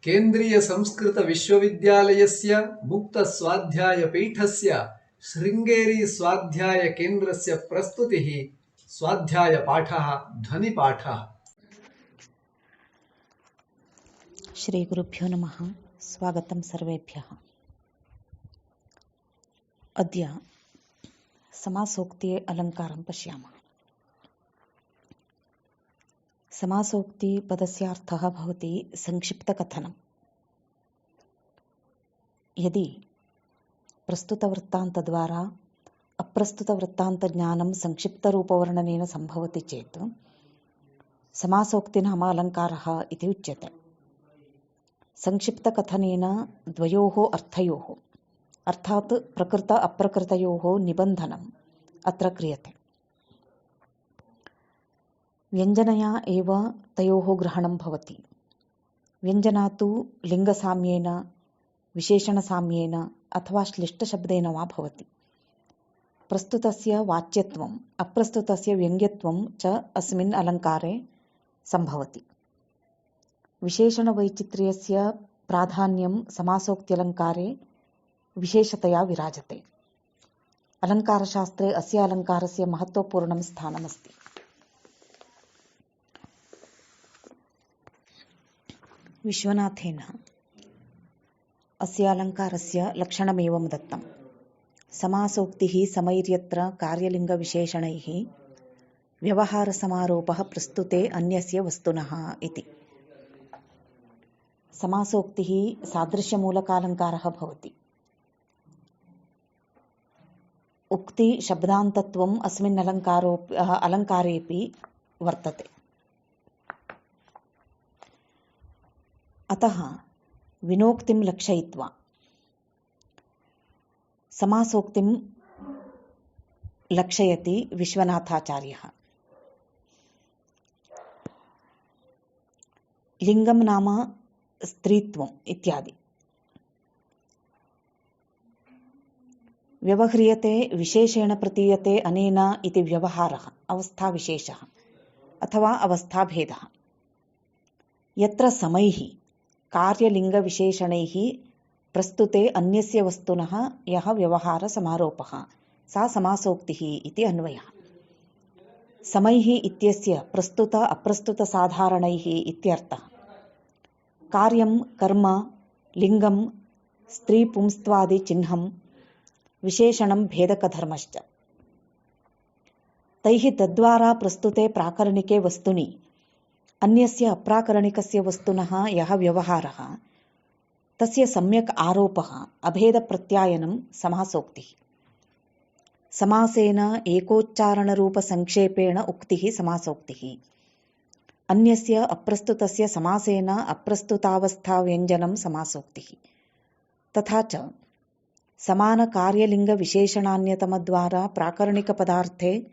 केन्द्रीय संस्कृत विश्वविद्यालयस्य मुक्तस्वाध्यायपीठस्य शृङ्गेरी स्वाध्याय केन्द्रस्य प्रस्तुतिः स्वाध्यायपाठः ध्वनिपाठः। श्री गुरुभ्यो नमः। स्वागतं सर्वेभ्यः। अद्य समासोक्ति अलङ्कारं पश्यामः। समासोक्ति पदस्य अर्थः भवति संक्षिप्तकथनं। यदि प्रस्तुतवृत्तान्तद्वारा अप्रस्तुतवृत्तान्तज्ञानं संक्षिप्तरूपवर्णनेन सम्भवति चेत् समासोक्ति नाम अलङ्कारः इति उच्यते। संक्षिप्तकथनेन द्वयोः अर्थयोः अर्थात् प्रकृत अप्रकृतयोः निबन्धनम् अत्र क्रियते। व्यञ्जनया एव तयोः ग्रहणं भवति। व्यञ्जना तु लिङ्गसाम्येन, विशेषणसाम्येन अथवा श्लिष्टशब्देन वा भवति। प्रस्तुतस्य वाच्यत्वम् अप्रस्तुतस्य व्यङ्ग्यत्वं च अस्मिन् अलङ्कारे सम्भवति। विशेषणवैचित्र्यस्य प्राधान्यं समासोक्त्यलङ्कारे विशेषतया विराजते। अलङ्कारशास्त्रे अस्य अलङ्कारस्य महत्त्वपूर्णं स्थानमस्ति। विश्वनाथेन अस्य अलङ्कारस्य लक्षणमेवं दत्तं। समासोक्तिः समैर्यत्र कार्यलिङ्गविशेषणैः व्यवहारसमारोपः प्रस्तुते अन्यस्य वस्तुनः इति। समासोक्तिः सादृश्यमूलकालङ्कारः भवति। उक्तिशब्दान्तत्वम् अस्मिन् अलङ्कारेऽपि वर्तते। अतः विनोक्तिं लक्षयित्वा समासोक्तिं लक्षयति विश्वनाथाचार्यः। लिङ्गं नाम स्त्रीत्वम् इत्यादि। व्यवह्रियते विशेषेण प्रतीयते अनेन इति व्यवहारः अवस्थाविशेषः अथवा अवस्थाभेदः। यत्र समैः कार्यलिङ्गविशेषणैः प्रस्तुते अन्यस्य वस्तुनः यः व्यवहारसमारोपः सा समासोक्तिः इति अन्वयः। समैः इत्यस्य प्रस्तुत अप्रस्तुतसाधारणैः इत्यर्थः। कार्यं कर्म लिङ्गं स्त्रीपुंस्त्वादिचिह्नं विशेषणं भेदकधर्मश्च। तैः तद्वारा प्रस्तुते प्राकरणिके वस्तुनि अन्यस्य अप्राकरणिकस्य वस्तुनः यः व्यवहारः तस्य सम्यक् आरोपः अभेदप्रत्यायनं समासोक्तिः। समासेन एकोच्चारणरूपसंक्षेपेण उक्तिः समासोक्तिः। अन्यस्य अप्रस्तुतस्य समासेन अप्रस्तुतावस्थाव्यञ्जनं समासोक्तिः। तथा च समानकार्यलिङ्गविशेषणान्यतमद्वारा प्राकरणिकपदार्थे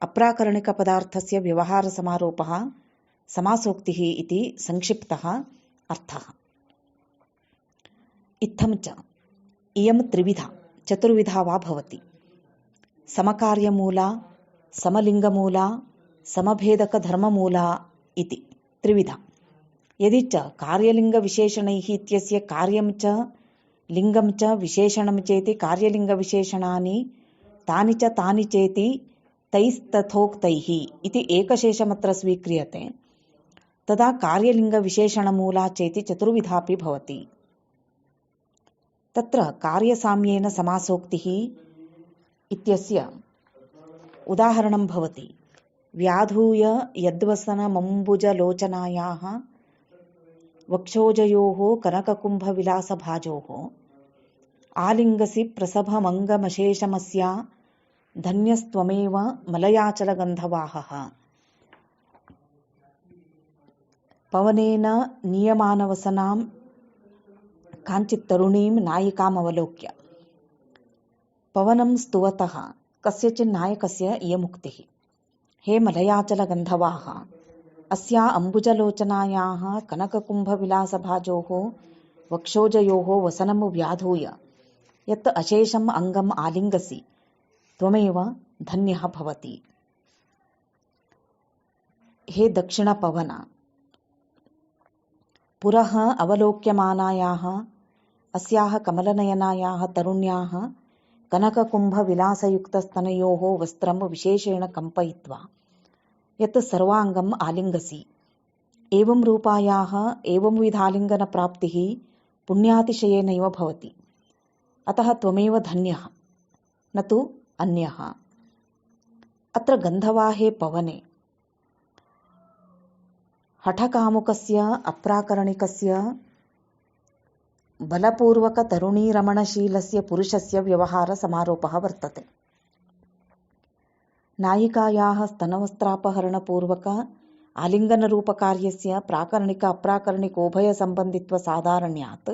अप्राकरणिकपदार्थस्य व्यवहारसमारोपः समासोक्तिः इति संक्षिप्तः अर्थः। इत्थं च इयं त्रिविधा चतुर्विधा वा भवति। समकार्यमूला, समलिङ्गमूला, समभेदकधर्ममूला इति त्रिविधा। यदि च कार्यलिङ्गविशेषणैः इत्यस्य कार्यं च लिङ्गं च विशेषणं चेति कार्यलिङ्गविशेषणानि तानि च तानि चेति तैस्तथोक्तैः इति एकशेषमत्र स्वीक्रियते, तदा कार्यलिङ्गविशेषणमूला चेति चतुर्विधापि भवति। तत्र कार्यसाम्येन समासोक्तिः इत्यस्य उदाहरणं भवति। व्याधूय यद्वसनमम्बुजलोचनायाः वक्षोजयोः कनककुम्भविलासभाजोः आलिङ्गसि प्रसभमङ्गमशेषमस्या धन्यस्त्वमेव मलयाचलगन्धवाहः। पवनेन नीयमानवसनां काञ्चित्तरुणीं नायिकामवलोक्य। पवनं स्तुवतः कस्यचिन्नायकस्य इयमुक्तिः। हे मलयाचलगन्धवाः, अस्या अम्बुजलोचनायाः कनककुम्भविलासभाजोः वक्षोजयोः वसनं व्याधूय यत् अशेषम् अङ्गम् आलिङ्गसि त्वमेव धन्यः भवति। हे दक्षिण पवन, पुरः अवलोक्यमानायाः अस्याः कमलनयनायाः तरुण्याः कनककुम्भविलासयुक्तस्तनयोः वस्त्रं विशेषेण कम्पयित्वा यत् सर्वाङ्गम् आलिङ्गसि, एवं रूपायाः एवंविधालिङ्गनप्राप्तिः पुण्यातिशयेनैव भवति। अतः त्वमेव धन्यः, न तु अन्यः। अत्र गन्धवाहे पवने हठकामुकस्य अप्राकरणिकस्य बलपूर्वकतरुणीरमणशीलस्य पुरुषस्य व्यवहारसमारोपः वर्तते। नायिकायाः स्तनवस्त्रापहरणपूर्वक आलिङ्गनरूपकार्यस्य प्राकरणिक अप्राकरणिकोभयसम्बन्धित्वसाधारण्यात्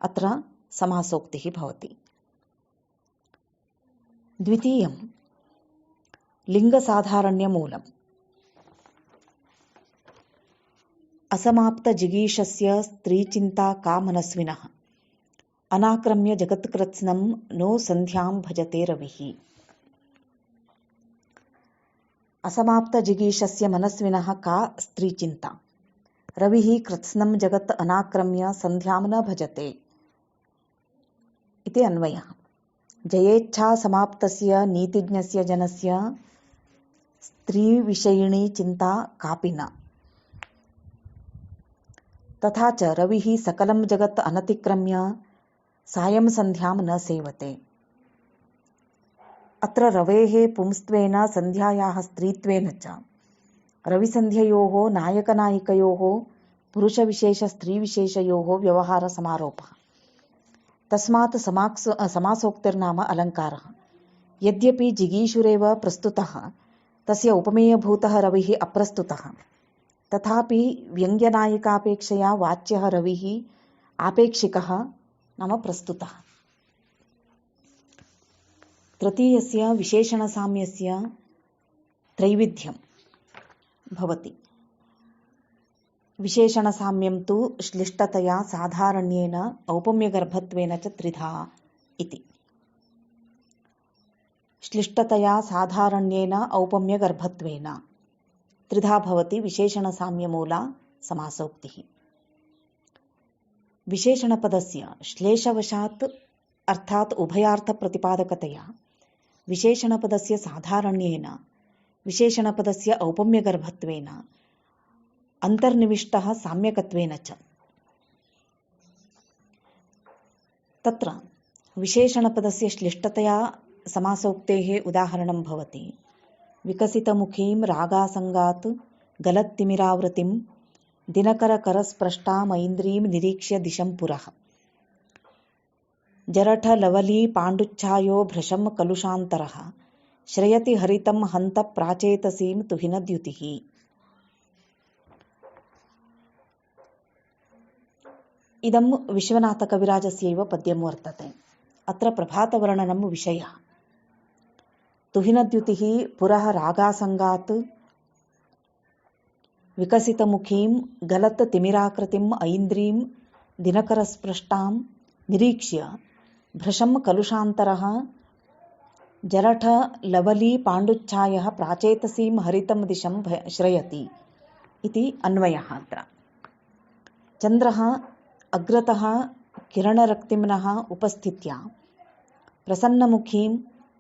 अत्र समासोक्तिः भवति। द्वितीयं लिङ्गसाधारण्यमूलम्। असमाप्तजिगीषस्य स्त्रीचिन्ता का मनस्विनः, अनाक्रम्य जगत्कृत्स्नं नो सन्ध्यां भजते रविः। असमाप्तजिगीषस्य मनस्विनः का स्त्रीचिन्ता, रविः कृत्स्नं जगत् अनाक्रम्य सन्ध्यां न भजते इति अन्वयः। जयेच्छा समाप्तस्य नीतिज्ञस्य जनस्य स्त्रीविषयिणी चिन्ता कापि न। तथा च रविः सकलं जगत् अनतिक्रम्य सायं सन्ध्यां न सेवते। अत्र रवेः पुंस्त्वेन सन्ध्यायाः स्त्रीत्वेन च रविसन्ध्ययोः नायकनायिकयोः पुरुषविशेषस्त्रीविशेषयोः व्यवहारसमारोपः। तस्मात् समासोक्तिर्नाम अलङ्कारः। यद्यपि जिगीषुरेव प्रस्तुतः तस्य उपमेयभूतः रविः अप्रस्तुतः, तथापि व्यङ्ग्यनायिकापेक्षया वाच्यः रविः आपेक्षिकः नाम प्रस्तुतः। तृतीयस्य विशेषणसाम्यस्य त्रैविध्यं भवति। विशेषणसाम्यं तु श्लिष्टतया साधारण्येन औपम्यगर्भत्वेन च त्रिधा इति। श्लिष्टतया साधारण्येन औपम्यगर्भत्वेन त्रिधा भवति विशेषणसाम्यमूला समासोक्तिः। विशेषणपदस्य श्लेषवशात् अर्थात् उभयार्थप्रतिपादकतया विशेषणपदस्य साधारण्येन विशेषणपदस्य औपम्यगर्भत्वेन अन्तर्निविष्टः साम्यकत्वेन च। तत्र विशेषणपदस्य श्लिष्टतया समासोक्तेः उदाहरणं भवति विकसितमुखीं रागासङ्गात् गलत्तिमिरावृतिं दिनकरकरस्पृष्टामैन्द्रीं निरीक्ष्य दिशं पुरः जरठलवली पाण्डुच्छायो भृशं कलुषान्तरः श्रयति हरितं हन्त प्राचेतसीं तुहिनद्युतिः। इदं विश्वनाथकविराजस्यैव पद्यं वर्तते। अत्र प्रभातवर्णनं विषयः। तुहिनद्युतिः पुरः रागासङ्गात् विकसितमुखीं गलत्तिमिराकृतिम् ऐन्द्रीं दिनकरस्पृष्टां निरीक्ष्य भृशं कलुषान्तरः जरठलवली पाण्डुच्छायः प्राचेतसीं हरितं दिशं श्रयति इति अन्वयः। अत्र चन्द्रः अग्रतः किरणरक्तिम्नः उपस्थित्य प्रसन्नमुखीं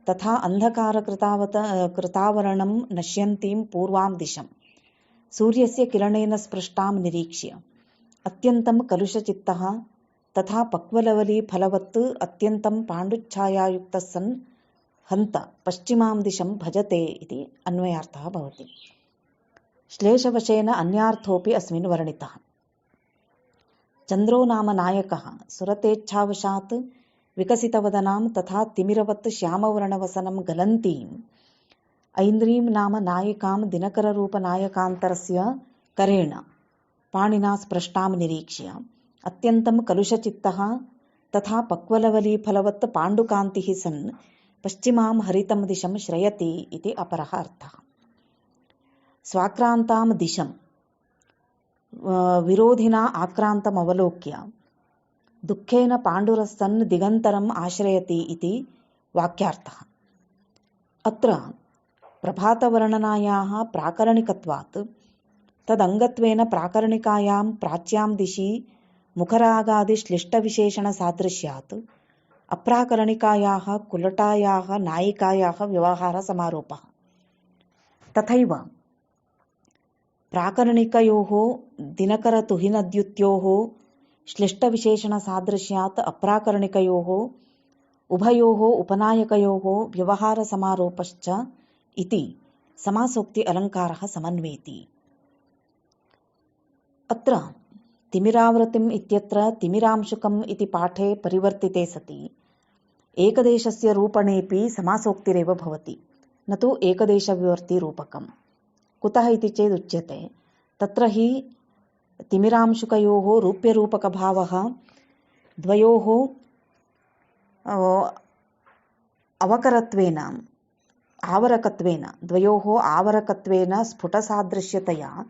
तथा अन्धकारकृतावरणं नश्यन्तीं पूर्वां दिशं सूर्यस्य किरणेन स्पृष्टां निरीक्ष्य अत्यन्तं कलुषचित्तः तथा पक्वलवली फलवत् अत्यन्तं पाण्डुच्छायायुक्तः सन् हन्त पश्चिमां दिशं भजते इति अन्वयार्थः भवति। श्लेषवशेन अन्यार्थोऽपि अस्मिन् वर्णितः। चन्द्रो नाम नायकः सुरतेच्छावशात् विकसितवदनां तथा तिमिरवत् श्यामवर्णवसनं गलन्तीम् ऐन्द्रीं नाम नायिकां दिनकररूपनायकान्तरस्य करेण पाणिना स्पृष्टां निरीक्ष्य अत्यन्तं कलुषचित्तः तथा पक्वलवलीफलवत् पाण्डुकान्तिः सन् पश्चिमां हरितं दिशं श्रयति इति अपरः अर्थः। स्वाक्रान्तां दिशं विरोधिना आक्रान्तमवलोक्य दुःखेन पाण्डुरस्सन् दिगन्तरम् आश्रयति इति वाक्यार्थः। अत्र प्रभातवर्णनायाः प्राकरणिकत्वात् तदङ्गत्वेन प्राकरणिकायां प्राच्यां दिशि मुखरागादिश्लिष्टविशेषणसादृश्यात् अप्राकरणिकायाः कुलटायाः नायिकायाः व्यवहारसमारोपः। तथैव प्राकरणिकयोः दिनकरतुहिनद्युत्योः श्लिष्टविशेषणसादृश्यात् अप्राकरणिकयोः उभयोः उपनायकयोः व्यवहारसमारोपश्च इति समासोक्ति अलङ्कारः समन्वेति। अत्र तिमिरावृतिम् इत्यत्र तिमिरांशुकम् इति पाठे परिवर्तिते सति एकदेशस्य रूपणेऽपि समासोक्तिरेव भवति, न तु एकदेशविवर्तिरूपकम्। कुतः इति चेदुच्यते तत्र हि तिमिरांशुकयोः रूप्यरूपकभावः द्वयोः आवरकत्वेन स्फुटसादृश्यतया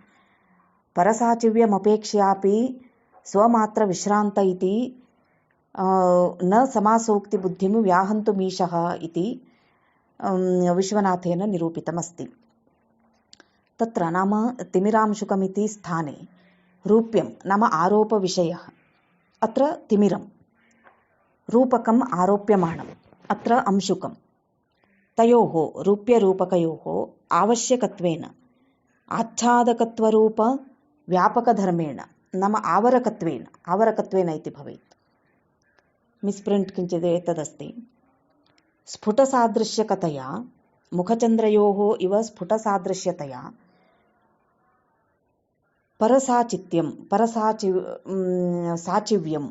परसाचिव्यमपेक्ष्यापि स्वमात्रविश्रान्त इति न समासोक्तिबुद्धिं व्याहन्तुमीशः इति विश्वनाथेन निरूपितमस्ति। तत्र नाम तिमिरांशुकमिति स्थाने रूप्यं नाम आरोपविषयः, अत्र तिमिरं, रूपकम् आरोप्यमाणम्, अत्र अंशुकं, तयोः रूप्यरूपकयोः आवश्यकत्वेन आच्छादकत्वरूप व्यापकधर्मेण नाम आवरकत्वेन इति भवेत्। मिस्प्रिण्ट् किञ्चित् एतदस्ति। स्फुटसादृश्यकतया मुखचन्द्रयोः इव स्फुटसादृश्यतया साचिव्यम्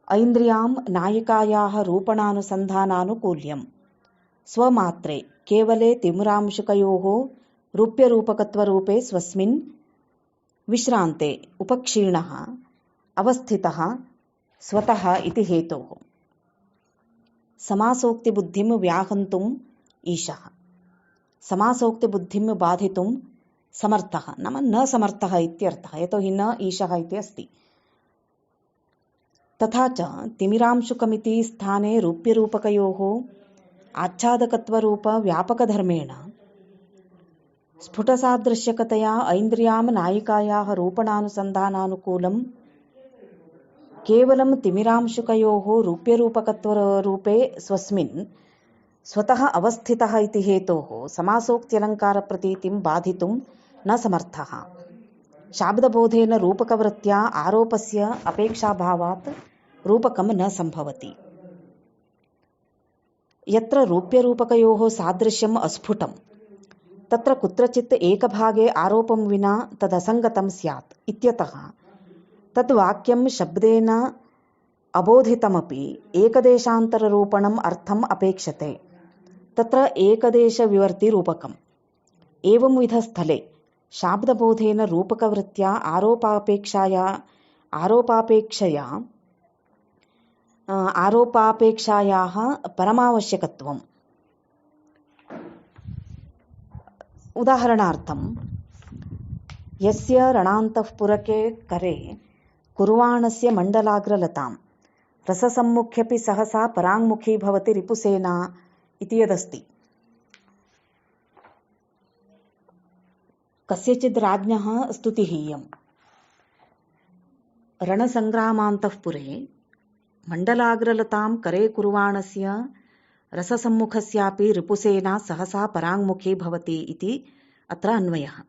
ऐन्द्रियां नायिकायाः रूपणानुसन्धानानुकूल्यं स्वमात्रे केवले तिमिरांशुकयोः रूप्यरूपकत्वरूपे स्वस्मिन् विश्रान्ते उपक्षीणः अवस्थितः स्वतः इति हेतोः समासोक्तिबुद्धिं व्याहन्तुम् ईशः, समासोक्तिबुद्धिं बाधितुं समर्थः नाम न समर्थः इत्यर्थः, यतोहि न ईशः इति अस्ति। तथा च तिमिरांशुकमिति स्थाने रूप्यरूपकयोः आच्छादकत्वरूप व्यापकधर्मेण स्फुटसादृश्यकतया ऐन्द्रियां नायिकायाः रूपणानुसन्धानानुकूलं केवलं तिमिरांशुकयोः रूप्यरूपकत्वरूपे स्वस्मिन् स्वतः अवस्थितः इति हेतोः समासोक्त्यलङ्कारप्रतीतिं बाधितुं न समर्थः। शाब्दबोधेन रूपकवृत्त्या आरोपस्य अपेक्षाभावात् रूपकं न सम्भवति। यत्र रूप्यरूपकयोः सादृश्यम् अस्फुटं तत्र कुत्रचित् एकभागे आरोपं विना तदसङ्गतं स्यात् इत्यतः तद्वाक्यं शब्देन अबोधितमपि एकदेशान्तररूपणम् अर्थम् अपेक्षते, तत्र एकदेशविवर्तिरूपकम्। एवंविधस्थले शाब्दबोधेन रूपकवृत्त्या आरोपापेक्षायाः परमावश्यकत्वम्। उदाहरणार्थं यस्य रणान्तःपुरके करे कुर्वाणस्य मण्डलाग्रलतां रससम्मुख्यपि सहसा पराङ्मुखी भवति रिपुसेना इति यदस्ति। कस्यचिद् राज्ञः स्तुतिः इयम्। रणसङ्ग्रामान्तःपुरे मण्डलाग्रलतां करे कुर्वाणस्य रससम्मुखस्यापि रिपुसेना सहसा पराङ्मुखी भवति इति अत्र अन्वयः।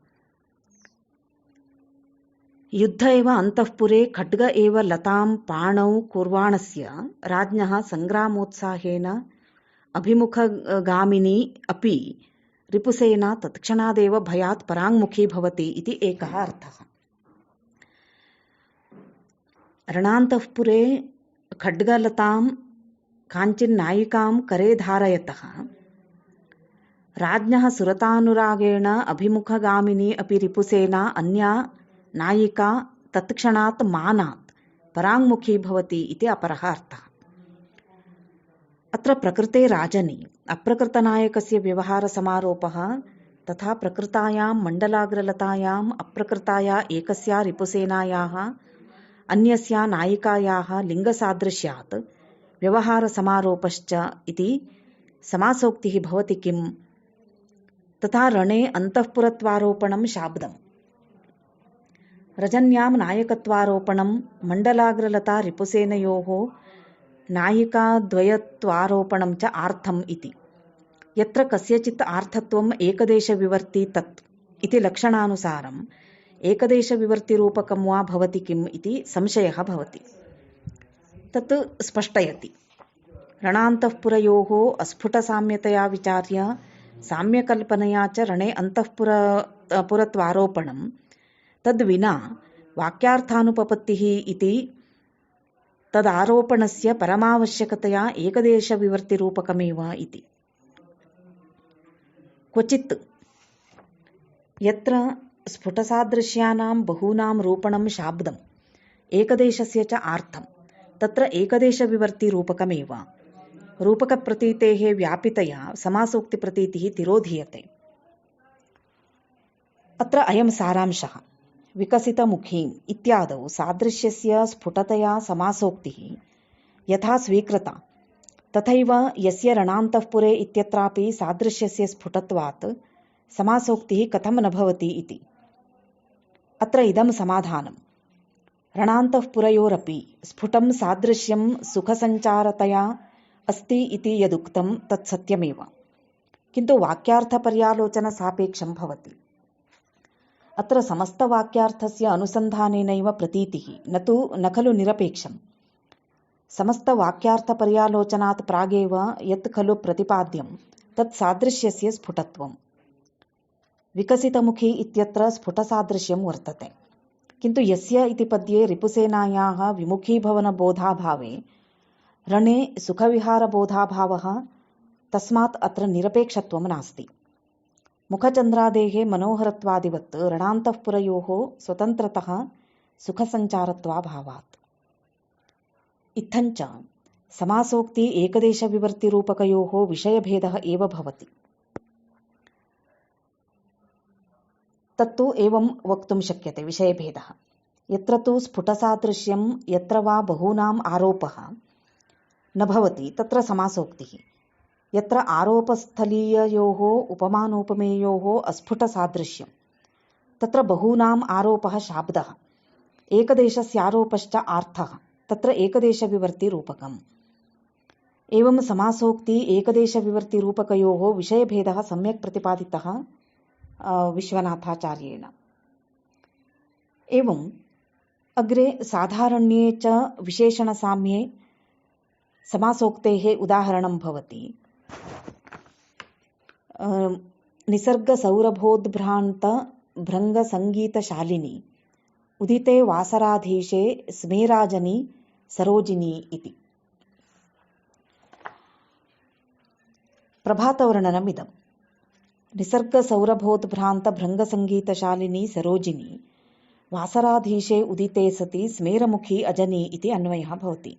युद्ध एव अन्तःपुरे खड्ग एव लतां पाणौ कुर्वाणस्य राज्ञः सङ्ग्रामोत्साहेन अभिमुखगामिनी अपि रिपुसेना तत्क्षणादेव भयात् पराङ्मुखी भवति इति एकः अर्थः। रणान्तःपुरे खड्गलतां काञ्चिन्नायिकां करे धारयतः राज्ञः सुरतानुरागेण अभिमुखगामिनी अपि रिपुसेना अन्या नायिका तत्क्षणात् मानात् पराङ्मुखी भवति इति अपरः अर्थः। अत्र प्रकृते राजनि अप्रकृतनायकस्य व्यवहारसमारोपः तथा प्रकृतायां मण्डलाग्रलतायाम् अप्रकृताया एकस्या रिपुसेनायाः अन्यस्या नायिकायाः लिङ्गसादृश्यात् व्यवहारसमारोपश्च इति समासोक्तिः भवति किम्? तथा रणे अन्तःपुरत्वारोपणं शाब्दम्। रजन्यां नायकत्वारोपणं मण्डलाग्रलता रिपुसेनयोः नायिकाद्वयत्वारोपणं च आर्थम् इति। यत्र कस्यचित् आर्थत्वम् एकदेशविवर्ति तत् इति लक्षणानुसारम् एकदेशविवर्तिरूपकं वा भवति किम् इति संशयः भवति। तत् स्पष्टयति। रणान्तःपुरयोः अस्फुटसाम्यतया विचार्य साम्यकल्पनया च रणे पुरत्वारोपणं तद्विना वाक्यार्थानुपपत्तिः इति तदारोपणस्य परमावश्यकतया एकदेशविवर्तिरूपकमेव इति। क्वचित् यत्र स्फुटसादृश्यानां बहूनां रूपणं शाब्दम् एकदेशस्य च आर्थं तत्र एकदेशविवर्तिरूपकमेव। रूपकप्रतीतेः व्यापितया समासोक्तिप्रतीतिः तिरोधीयते। अत्र अयं सारांशः। विकसितमुखीम् इत्यादौ सादृश्यस्य स्फुटतया समासोक्तिः यथा स्वीकृता तथैव यस्य रणान्तःपुरे इत्यत्रापि सादृश्यस्य स्फुटत्वात् समासोक्तिः कथं न भवति इति। अत्र इदं समाधानं। रणान्तःपुरयोरपि स्फुटं सादृश्यं सुखसञ्चारतया अस्ति इति यदुक्तं तत् सत्यमेव, किन्तु वाक्यार्थपर्यालोचनसापेक्षं भवति। अत्र समस्तवाक्यार्थस्य अनुसन्धानेनैव प्रतीतिः न खलु निरपेक्षम्। समस्तवाक्यार्थपर्यालोचनात् प्रागेव यत् खलु प्रतिपाद्यं तत् सादृश्यस्य स्फुटत्वम्। विकसितमुखी इत्यत्र स्फुटसादृश्यं वर्तते, किन्तु यस्य इति पद्ये रिपुसेनायाः विमुखीभवनबोधाभावे रणे सुखविहारबोधाभावः, तस्मात् अत्र निरपेक्षत्वं नास्ति। मुखचन्द्रादेः मनोहरत्वादिवत् रणान्तःपुरयोः स्वतन्त्रतः सुखसञ्चारत्वाभावात्। इत्थञ्च समासोक्ति एकदेशविवर्तिरूपकयोः विषयभेदः एव भवति। तत्तु एवं वक्तुं शक्यते विषयभेदः। यत्र तु स्फुटसादृश्यं यत्र वा बहूनाम् आरोपः न भवति तत्र समासोक्तिः। यत्र आरोपस्थलीययोः उपमानोपमेयोः अस्फुटसादृश्यं तत्र बहूनाम् आरोपः शाब्दः, एकदेशस्यारोपश्च आर्थः, तत्र एकदेशविवर्तिरूपकम्। एवं समासोक्ति एकदेशविवर्तिरूपकयोः विषयभेदः सम्यक् प्रतिपादितः विश्वनाथाचार्येण। एवम् अग्रे साधारण्ये च विशेषणसाम्ये समासोक्तेः उदाहरणं भवति। निसर्गसौरभोद्भ्रान्त भृङ्गसङ्गीतशालिनी उदिते वासराधीशे स्मेराजनी सरोजिनी इति। प्रभातवर्णनमिदं। निसर्गसौरभोद्भ्रान्त भृङ्गसङ्गीतशालिनी सरोजिनी वासराधीशे उदिते सति स्मेरमुखी अजनी इति अन्वयः भवति।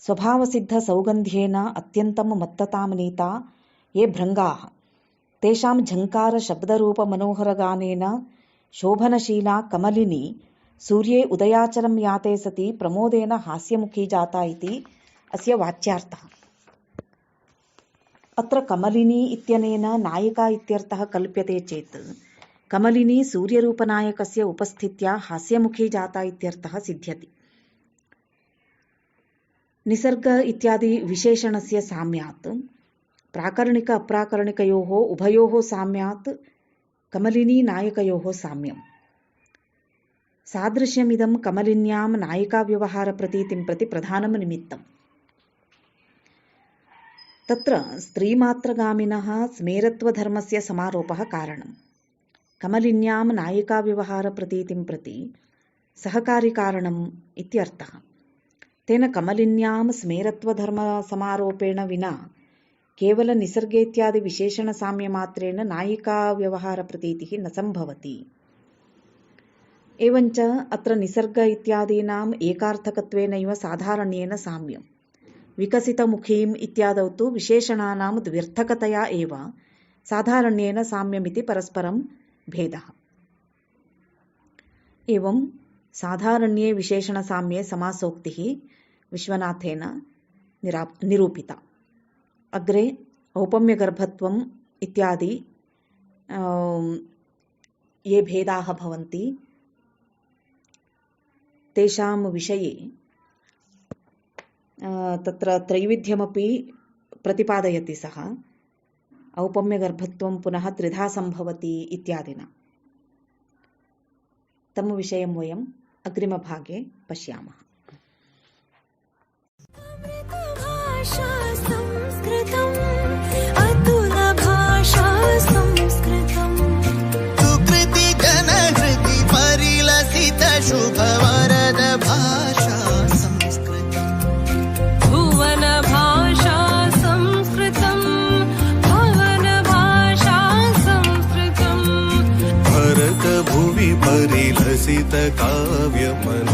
स्वभावसिद्धसौगन्ध्येन अत्यन्तं मत्ततां नीता ये भृङ्गाः तेषां झङ्कारशब्दरूपमनोहरगानेन शोभनशीला कमलिनी सूर्ये उदयाचलं याते सति प्रमोदेन हास्यमुखी जाता इति अस्य वाच्यार्थः। अत्र कमलिनी इत्यनेन नायिका इत्यर्थः कल्प्यते चेत् कमलिनी सूर्यरूपनायकस्य उपस्थित्या हास्यमुखी जाता इत्यर्थः सिद्ध्यति। निसर्ग इत्यादि विशेषणस्य साम्यात् प्राकरणिक अप्राकरणिकयोः उभयोः साम्यात् कमलिनी नायकयोः साम्यम्। सादृश्यमिदं कमलिन्यां नायिकाव्यवहारप्रतीतिं प्रति प्रधानं निमित्तम्। तत्र स्त्रीमात्रगामिनः स्मेरत्वधर्मस्य समारोपः कारणम्। कमलिन्यां नायिकाव्यवहारप्रतीतिं प्रति सहकारिकारणम् इत्यर्थः। तेन कमलिन्यां स्मेरत्वधर्मसमारोपेण विना केवल निसर्गेत्यादि विशेषणसाम्यमात्रेण नायिकाव्यवहारप्रतीतिः न सम्भवति। एवञ्च अत्र निसर्ग इत्यादीनाम् एकार्थकत्वेनैव साधारण्येन साम्यम्। विकसितमुखीम् इत्यादौ तु विशेषणानां द्व्यर्थकतया एव साधारण्येन साम्यमिति परस्परं भेदः। एवं साधारण्ये विशेषणसाम्ये समासोक्तिः विश्वनाथेन निरूपिता। अग्रे औपम्यगर्भत्वम् इत्यादि ये भेदाः भवन्ति तेषां विषये तत्र त्रैविध्यमपि प्रतिपादयति सः। औपम्यगर्भत्वं पुनः त्रिधा सम्भवति इत्यादिना। तं विषयं वयम् अग्रिमभागे पश्यामः। भाषा संस्कृतम् अतुलभाषा संस्कृतम् सुकृति जनहृति परिलसित शुभवरद भाषा संस्कृतम् भुवन भाषा संस्कृतम् भवन भाषा संस्कृतम् भरत भुवि परिलसित काव्यमन